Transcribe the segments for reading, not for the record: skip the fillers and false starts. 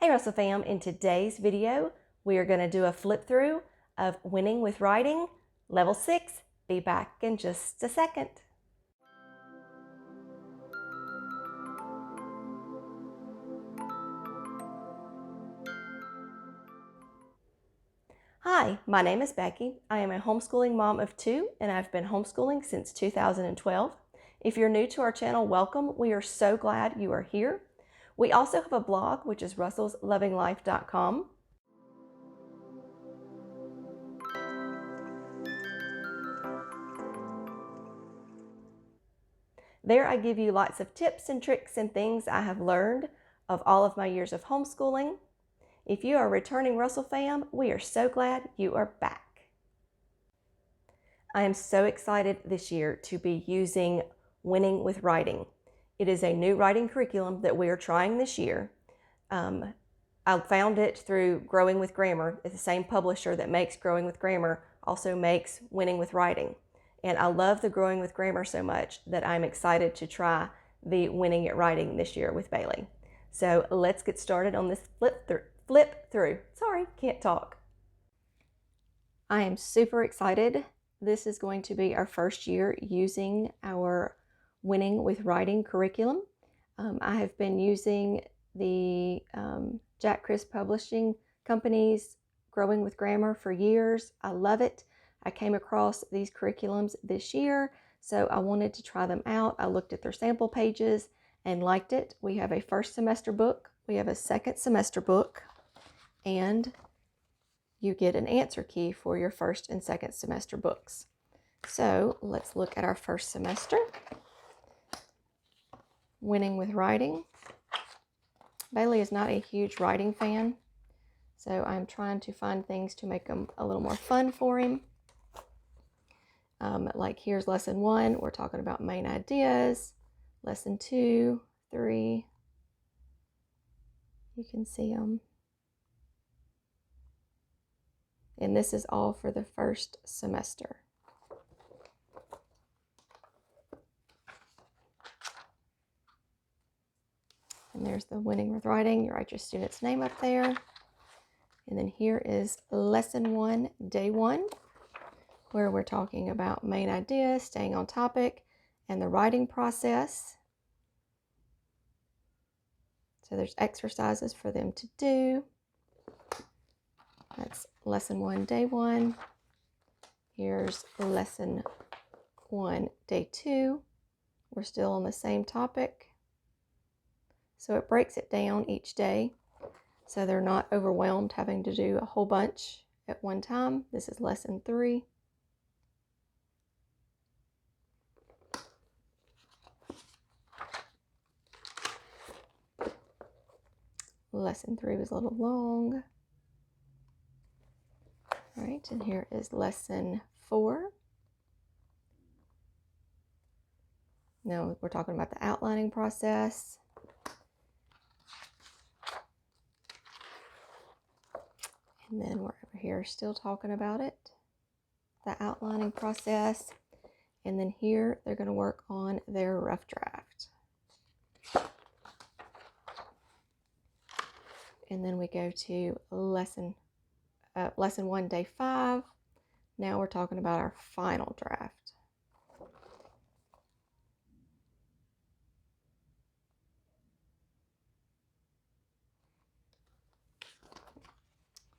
Hey Russell fam, in today's video, we are going to do a flip through of Winning with Writing, Level 6. Be back in just a second. Hi, my name is Becky. I am a homeschooling mom of 2, and I've been homeschooling since 2012. If you're new to our channel, welcome. We are so glad you are here. We also have a blog, which is russellslovinglife.com. There I give you lots of tips and tricks and things I have learned of all of my years of homeschooling. If you are a returning Russell fam, we are so glad you are back. I am so excited this year to be using Winning with Writing. It is a new writing curriculum that we are trying this year. I found it through Growing with Grammar. It's the same publisher that makes Growing with Grammar, also makes Winning with Writing. And I love the Growing with Grammar so much that I'm excited to try the Winning at Writing this year with Bailey. So let's get started on this flip through. Sorry, can't talk. I am super excited. This is going to be our first year using our Winning with Writing curriculum. I have been using the Jack Chris Publishing Company's Growing with Grammar for years. I love it. I came across these curriculums this year, so I wanted to try them out. I looked at their sample pages and liked it. We have a first semester book, we have a second semester book, and you get an answer key for your first and second semester books. So let's look at our first semester. Winning with Writing. Bailey is not a huge writing fan, so I'm trying to find things to make them a little more fun for him. Like here's lesson 1, we're talking about main ideas. Lesson 2, 3, you can see them. And this is all for the first semester. And there's the Winning with Writing. You write your student's name up there. And then here is lesson 1, day 1, where we're talking about main ideas, staying on topic, and the writing process. So there's exercises for them to do. That's lesson 1, day 1. Here's lesson 1, day 2. We're still on the same topic. So it breaks it down each day, so they're not overwhelmed having to do a whole bunch at one time. This is lesson 3. Lesson 3 was a little long. All right, and here is lesson 4. Now we're talking about the outlining process. And then we're over here still talking about it, the outlining process. And then here they're going to work on their rough draft. And then we go to lesson 1, day 5. Now we're talking about our final draft.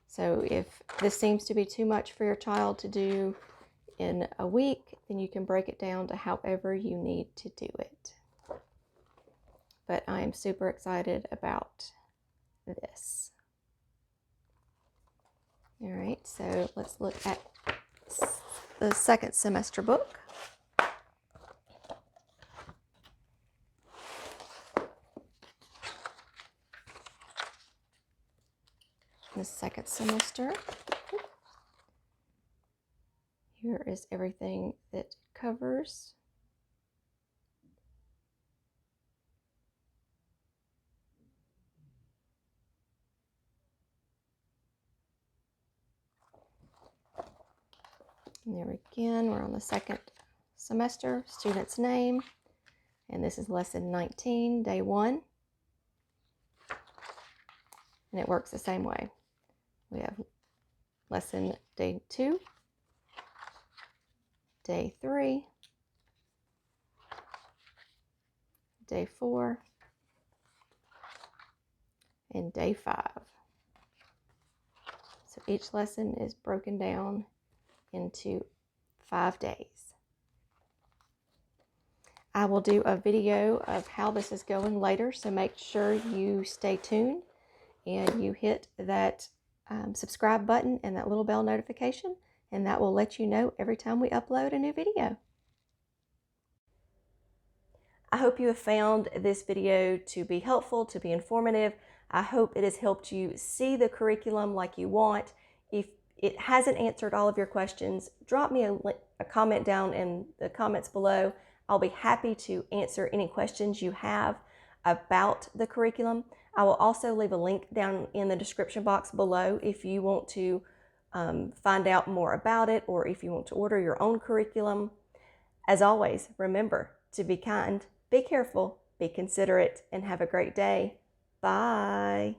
So if this seems to be too much for your child to do in a week, then you can break it down to however you need to do it. But I am super excited about this. All right, so let's look at the second semester book. The second semester. Here is everything that it covers. And there again, we're on the second semester, student's name, and this is lesson 19, day 1. And it works the same way. We have lesson day 2, day 3, day 4, and day 5. So each lesson is broken down into 5 days. I will do a video of how this is going later, so make sure you stay tuned and you hit that subscribe button and that little bell notification, and that will let you know every time we upload a new video. I hope you have found this video to be helpful, to be informative. I hope it has helped you see the curriculum like you want. If it hasn't answered all of your questions, drop me a comment down in the comments below. I'll be happy to answer any questions you have about the curriculum. I will also leave a link down in the description box below if you want to find out more about it, or if you want to order your own curriculum. As always, remember to be kind, be careful, be considerate, and have a great day. Bye.